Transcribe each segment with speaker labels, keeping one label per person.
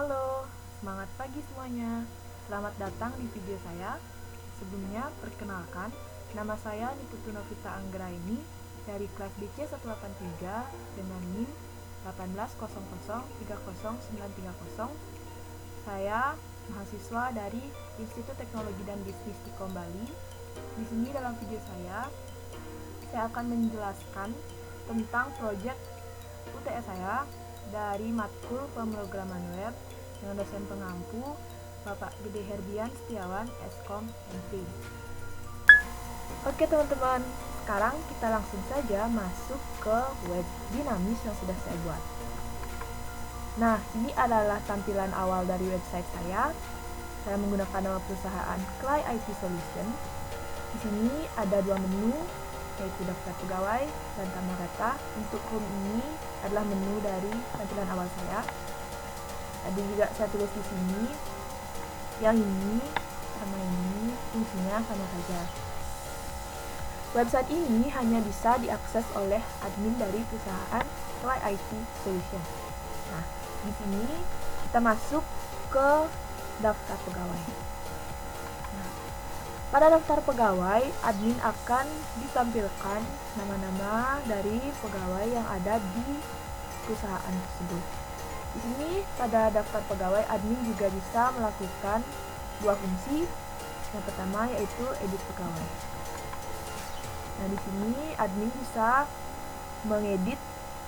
Speaker 1: Halo, semangat pagi semuanya. Selamat datang di video saya. Sebelumnya, perkenalkan, nama saya Niputu Novita Anggraini dari kelas BC 183 dengan NIM 180030930. Saya mahasiswa dari Institut Teknologi dan Bisnis Tikom Bali. Di sini dalam video saya akan menjelaskan tentang proyek UTS saya dari matkul pemrograman web dengan dosen pengampu Bapak Gede Herbian Setiawan, Eskom MP. Oke teman-teman, sekarang kita langsung saja masuk ke web dinamis yang sudah saya buat. Nah, ini adalah tampilan awal dari website saya. Saya menggunakan nama perusahaan Clay IT Solution. Di sini ada dua menu, yaitu daftar pegawai dan tambah data. Untuk home ini adalah menu dari tampilan awal saya. Tadi juga saya tulis di sini, yang ini sama ini fungsinya sama saja. Website ini hanya bisa diakses oleh admin dari perusahaan Clay IT Solution. Nah, di sini kita masuk ke daftar pegawai. Pada daftar pegawai, admin akan ditampilkan nama-nama dari pegawai yang ada di perusahaan tersebut. Di sini pada daftar pegawai, admin juga bisa melakukan dua fungsi. Yang pertama yaitu edit pegawai. Nah, di sini admin bisa mengedit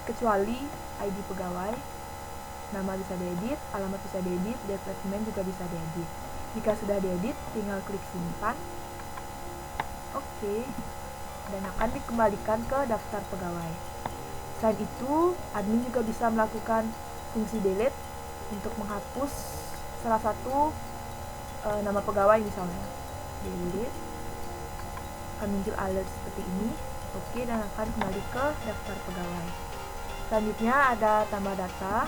Speaker 1: kecuali ID pegawai. Nama bisa diedit, alamat bisa diedit, departemen juga bisa diedit. Jika sudah diedit, tinggal klik simpan. Oke. Dan akan dikembalikan ke daftar pegawai. Selain itu, admin juga bisa melakukan fungsi delete untuk menghapus salah satu nama pegawai misalnya. Delete. Akan muncul alert seperti ini. Oke, dan akan kembali ke daftar pegawai. Selanjutnya ada tambah data.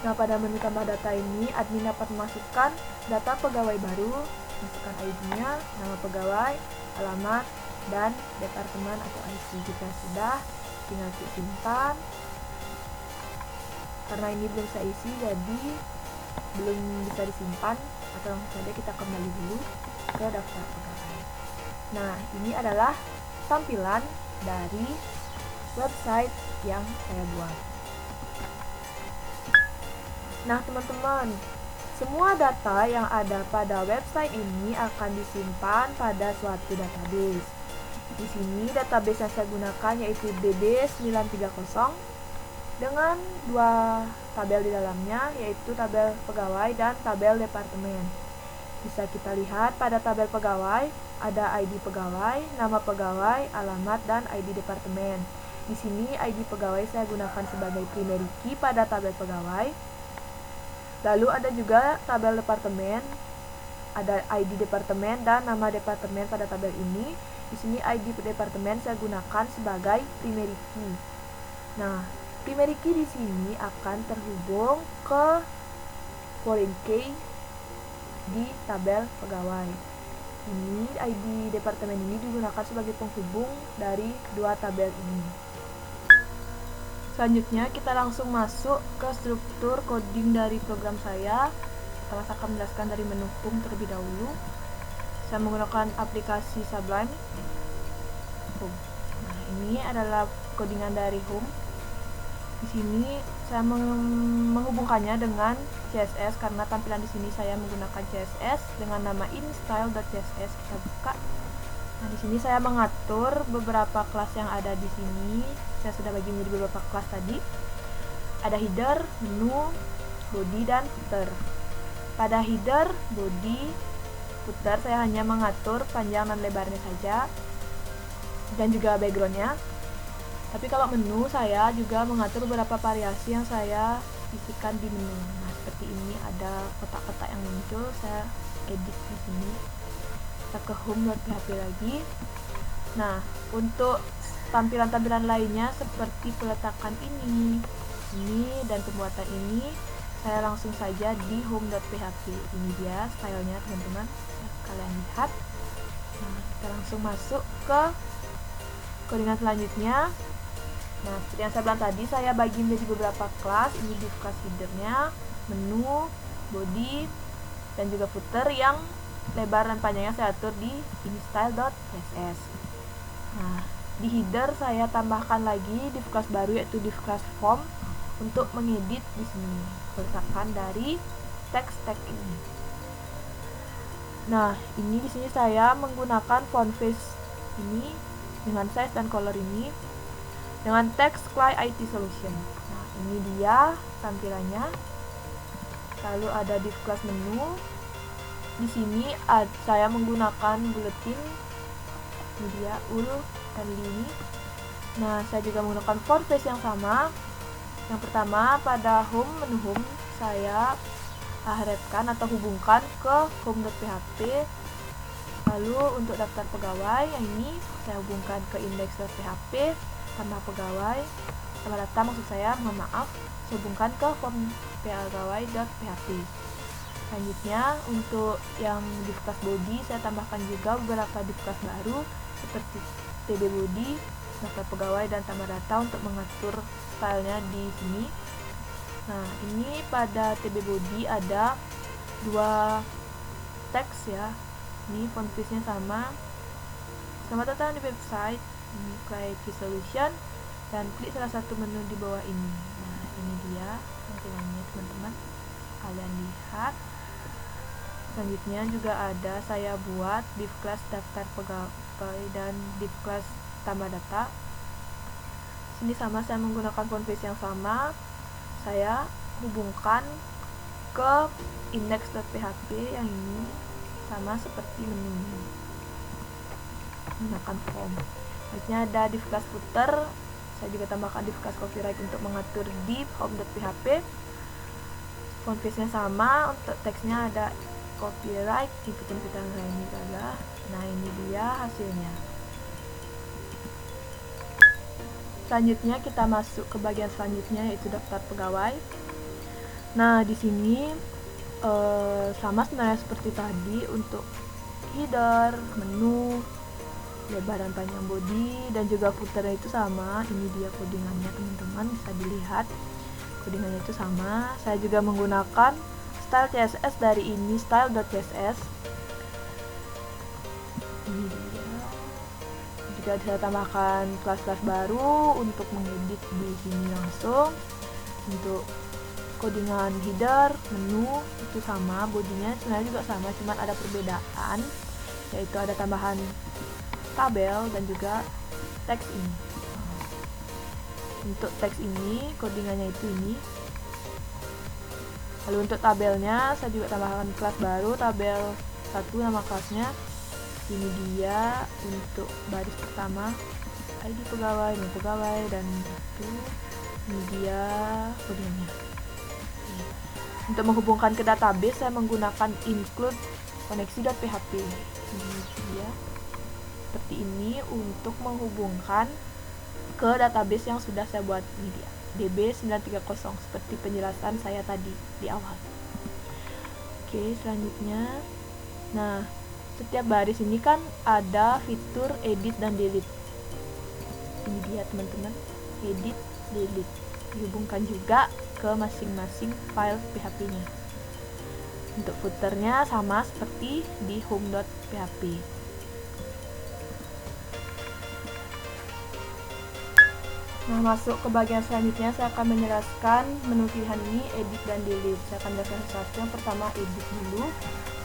Speaker 1: Nah, pada menu tambah data ini, admin dapat memasukkan data pegawai baru, masukkan ID-nya, nama pegawai, alamat, dan departemen atau IC. Jika sudah, tinggal klik simpan. Karena ini belum saya isi, jadi belum bisa disimpan, atau langsung saja kita kembali dulu ke daftar pegawai. Nah, ini adalah tampilan dari website yang saya buat. Nah teman-teman, semua data yang ada pada website ini akan disimpan pada suatu database. Di sini database yang saya gunakan yaitu DB930 dengan dua tabel di dalamnya, yaitu tabel pegawai dan tabel departemen. Bisa kita lihat pada tabel pegawai ada ID pegawai, nama pegawai, alamat, dan ID departemen. Di sini ID pegawai saya gunakan sebagai primary key pada tabel pegawai. Lalu ada juga tabel departemen, ada ID departemen dan nama departemen pada tabel ini. Di sini ID departemen saya gunakan sebagai primary key. Nah, primary key di sini akan terhubung ke foreign key di tabel pegawai. Ini ID departemen ini digunakan sebagai penghubung dari dua tabel ini. Selanjutnya kita langsung masuk ke struktur coding dari program saya. Saya akan menjelaskan dari menu home terlebih dahulu. Saya menggunakan aplikasi Sublime Home. Nah, ini adalah codingan dari home. Di sini saya menghubungkannya dengan CSS karena tampilan di sini saya menggunakan CSS dengan nama instyle.css. Kita buka. Nah, di sini saya mengatur beberapa kelas yang ada di sini. Saya sudah bagi menjadi beberapa kelas tadi. Ada header, menu, body, dan footer. Pada header, body, footer saya hanya mengatur panjang dan lebarnya saja, dan juga backgroundnya. Tapi kalau menu saya juga mengatur beberapa variasi yang saya isikan di menu. Nah, seperti ini ada kotak-kotak yang muncul, saya edit di sini. Kita ke home.php lagi. Nah, untuk tampilan-tampilan lainnya seperti peletakan ini dan pembuatan ini, saya langsung saja di home.php. Ini dia stylenya teman-teman, kalian lihat. Nah, kita langsung masuk ke codingan selanjutnya. Nah, seperti yang saya bilang tadi, saya bagi menjadi beberapa kelas. Ini div class headernya, menu, body, dan juga footer yang lebar dan panjangnya saya atur di style.css. Nah, di header saya tambahkan lagi div class baru, yaitu div class form, untuk mengedit di sini berdasarkan dari teks tag ini. Nah, ini di sini saya menggunakan font face ini dengan size dan color ini dengan teks Clay IT Solution. Nah, ini dia tampilannya. Lalu ada div class menu. Di sini saya menggunakan bulletin media ul dan ini. Nah, saya juga menggunakan font face yang sama. Yang pertama, pada menu home saya harapkan atau hubungkan ke home.php. Lalu untuk daftar pegawai yang ini saya hubungkan ke index.php tambah pegawai, tambah data maksud saya, mohon maaf, saya hubungkan ke form pegawai.php. Selanjutnya untuk yang div class body saya tambahkan juga beberapa div class baru seperti tb body, daftar pegawai, dan tambah data untuk mengatur stylenya di sini. Nah, ini pada tb body ada dua teks ya. Ini font face-nya sama. Selamat datang di website ini Clay IT Solution, dan klik salah satu menu di bawah ini. Nah, ini dia tampilannya teman-teman. Kalian lihat. Selanjutnya juga ada saya buat div class daftar pegawai dan div class tambah data. Sini sama, saya menggunakan font face yang sama. Saya hubungkan ke index.php yang ini sama seperti menu ini. Menggunakan form. Selanjutnya ada div class footer. Saya juga tambahkan div class copyright untuk mengatur di home.php. Font face-nya sama, untuk teksnya ada copyright, input-inputan ini adalah. Nah, ini dia hasilnya. Selanjutnya kita masuk ke bagian selanjutnya, yaitu daftar pegawai. Nah, di sini sama sebenarnya seperti tadi untuk header, menu, lebar dan panjang body, dan juga footer itu sama. Ini dia codingannya teman-teman, bisa dilihat codingannya itu sama. Saya juga menggunakan style CSS dari ini style.css. Ini dia. Juga saya tambahkan kelas-kelas baru untuk mengedit di sini langsung. Untuk codingan header, menu itu sama, bodinya sebenarnya juga sama, cuman ada perbedaan, yaitu ada tambahan tabel dan juga teks ini. Untuk teks ini codingannya itu ini. Lalu untuk tabelnya saya juga tambahkan kelas baru, tabel 1 nama kelasnya. Ini dia untuk baris pertama, ID pegawai, nama pegawai, dan itu. Ini dia codingannya. Untuk menghubungkan ke database saya menggunakan include koneksi.php. Ini dia seperti ini untuk menghubungkan ke database yang sudah saya buat. Ini dia DB930 seperti penjelasan saya tadi di awal. Oke, selanjutnya, nah, setiap baris ini kan ada fitur edit dan delete. Ini dia teman-teman, edit, delete, dihubungkan juga ke masing-masing file PHP-nya. Untuk footernya sama seperti di home.php. Nah, masuk ke bagian selanjutnya, saya akan menjelaskan menu pilihan ini, edit dan delete. Saya akan jelaskan satu. Yang pertama, edit dulu.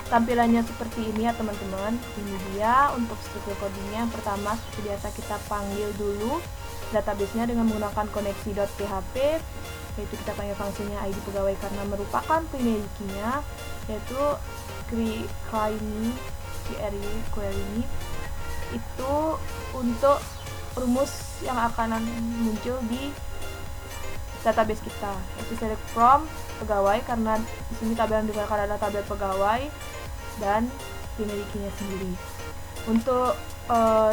Speaker 1: Tampilannya seperti ini ya teman-teman. Ini dia untuk struktur codingnya. Yang pertama, seperti biasa kita panggil dulu database-nya dengan menggunakan koneksi.php, yaitu kita panggil fungsinya ID pegawai karena merupakan primary key-nya, yaitu query ini itu untuk rumus yang akan muncul di database kita, yaitu select from pegawai karena di sini tabel yang digunakan adalah tabel pegawai dan primary key-nya sendiri. Untuk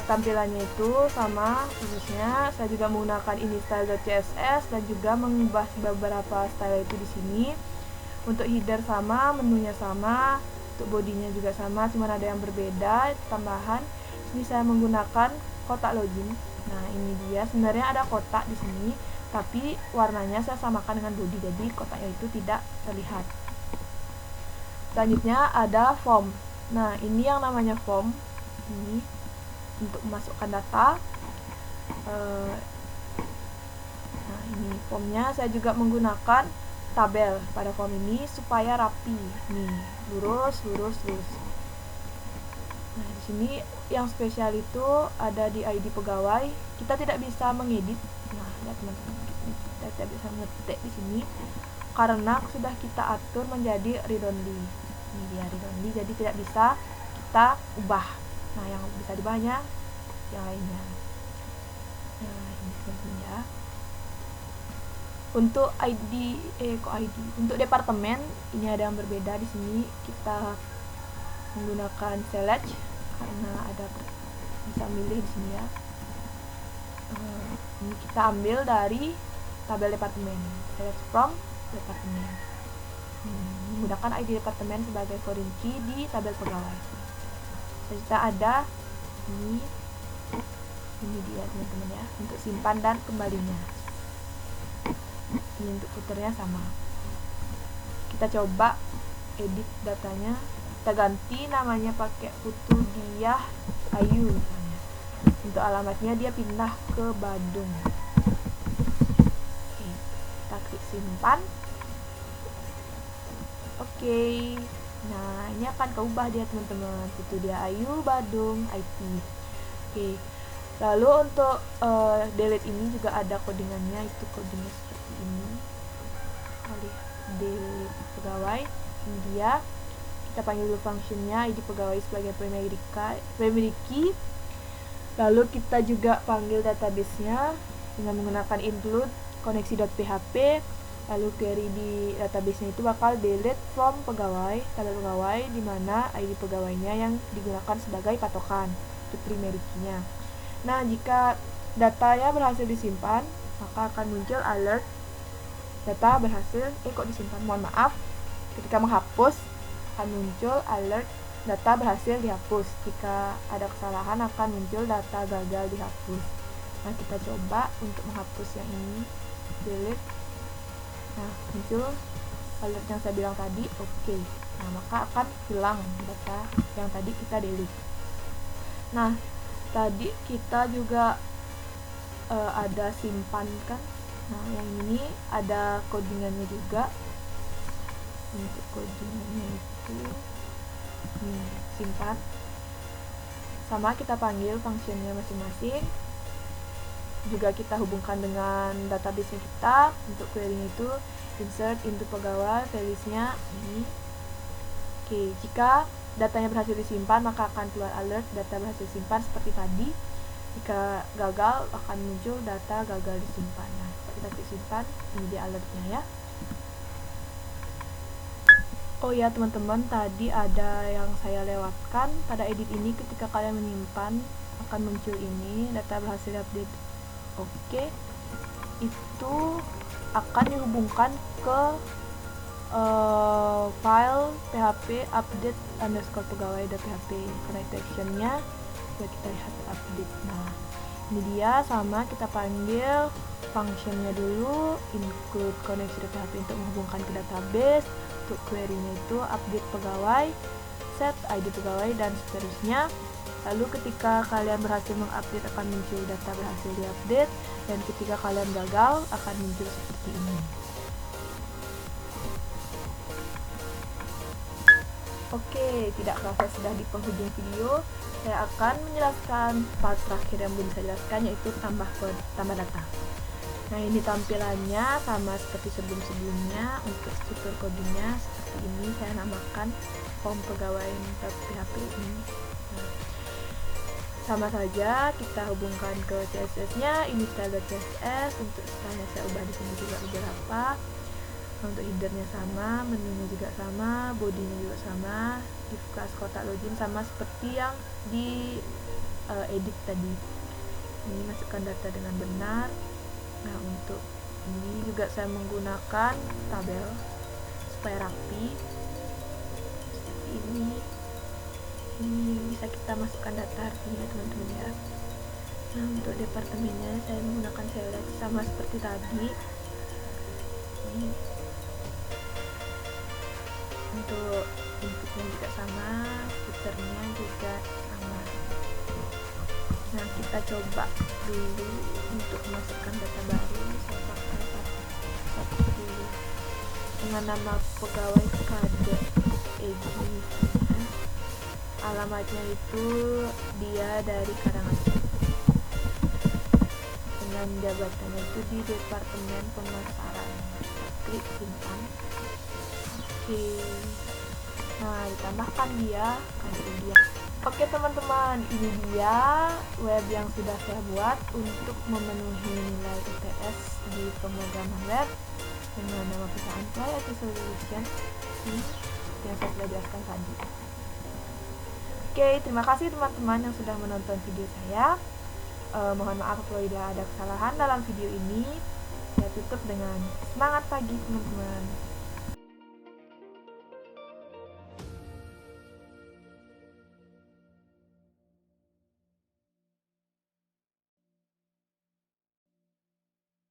Speaker 1: tampilannya itu sama, khususnya saya juga menggunakan ini style.css dan juga mengubah beberapa style itu di sini. Untuk header sama, menunya sama, untuk bodinya juga sama, cuma ada yang berbeda tambahan. Ini saya menggunakan kotak login. Nah, ini dia, sebenarnya ada kotak di sini, tapi warnanya saya samakan dengan body, jadi kotaknya itu tidak terlihat. Selanjutnya ada form. Nah, ini yang namanya form ini untuk memasukkan data. Nah, ini formnya saya juga menggunakan tabel pada form ini supaya rapi. Nih, lurus. Nah, di sini yang spesial itu ada di ID pegawai. Kita tidak bisa mengedit. Nah, lihat teman-teman, kita tidak bisa ngetik di sini karena sudah kita atur menjadi read only. Ini dia read only, jadi tidak bisa kita ubah. Nah, yang bisa diubahnya yang lainnya. Nah, ini teman-teman ya. Untuk untuk departemen ini ada yang berbeda. Di sini kita menggunakan select karena ada bisa milih di sini ya. Ini kita ambil dari tabel departemen, select from departemen. Menggunakan ID departemen sebagai foreign key di tabel pegawai. Kita ada ini dia teman-teman ya, untuk simpan dan kembalinya. Ini untuk footernya sama. Kita coba edit datanya, kita ganti namanya pakai Putu Diah Ayu misalnya. Untuk alamatnya dia pindah ke Badung. Oke, kita klik simpan. Oke, nah ini akan keubah dia teman-teman, Putu Diah Ayu Badung IT. Oke, lalu untuk delete ini juga ada codingannya, itu codingnya seperti ini. Delete pegawai, ini dia. Kita panggil dulu functionnya ID pegawai sebagai primary key. Lalu kita juga panggil database-nya dengan menggunakan include koneksi.php. Lalu query di database-nya itu bakal delete from pegawai, tabel pegawai, di mana ID pegawainya yang digunakan sebagai patokan, itu primary key-nya. Nah, jika datanya berhasil disimpan, maka akan muncul alert data berhasil kok disimpan. Mohon maaf, ketika menghapus akan muncul alert data berhasil dihapus. Jika ada kesalahan akan muncul data gagal dihapus. Nah, kita coba untuk menghapus yang ini, delete. Nah, muncul alert yang saya bilang tadi, oke. Nah, maka akan hilang data yang tadi kita delete. Nah, tadi kita juga ada simpan kan. Nah, yang ini ada codingannya juga. Untuk codingannya itu simpan. Sama kita panggil functionnya masing-masing. Juga kita hubungkan dengan database kita. Untuk query itu insert into pegawai, values-nya ini. Oke, jika datanya berhasil disimpan maka akan keluar alert data berhasil disimpan seperti tadi. Jika gagal akan muncul data gagal disimpan. Nah, kita klik simpan, ini dia alertnya ya. Oh ya teman-teman, tadi ada yang saya lewatkan. Pada edit ini ketika kalian menyimpan akan muncul ini, data berhasil update. Oke, itu akan dihubungkan ke file php update underscore pegawai.php. Connect action-nya ya kita lihat update. Nah, ini dia, sama kita panggil functionnya dulu, include koneksi.php untuk menghubungkan ke database. Untuk query-nya itu update pegawai, set ID pegawai, dan seterusnya. Lalu ketika kalian berhasil mengupdate akan muncul data berhasil diupdate, dan ketika kalian gagal akan muncul seperti ini. Oke, tidak kerasa sudah di penghujung video. Saya akan menjelaskan part terakhir yang belum saya jelaskan, yaitu tambah data. Nah, ini tampilannya sama seperti sebelum-sebelumnya. Untuk struktur codingnya seperti ini, saya namakan form pegawai.php ini. Nah, sama saja kita hubungkan ke CSS-nya, ini style.css. Untuk stylenya saya ubah di sini juga beberapa. Untuk headernya sama, menunya juga sama, bodinya juga sama, div class kotak login sama seperti yang di edit tadi. Ini masukkan data dengan benar. Nah, untuk ini juga saya menggunakan tabel supaya rapi. Ini bisa kita masukkan data artinya teman-teman ya. Nah, untuk departemennya saya menggunakan select sama seperti tadi. Ini untuk inputnya juga sama, footernya juga sama. Nah, kita coba dulu untuk memasukkan data baru. Saya pakai satu dulu dengan nama pegawai Kade Egi. Alamatnya itu dia dari Karangasem, dengan jabatannya itu di Departemen Pemasaran. Klik simpan. Oke, nah ditambahkan dia dia. Oke teman-teman, ini dia web yang sudah saya buat untuk memenuhi nilai ITS di pemrograman web dengan nama perusahaan Play IT Solution yang saya sudah jelaskan tadi. Oke, terima kasih teman-teman yang sudah menonton video saya. Mohon maaf kalau tidak ada kesalahan dalam video ini. Saya tutup dengan semangat pagi teman-teman.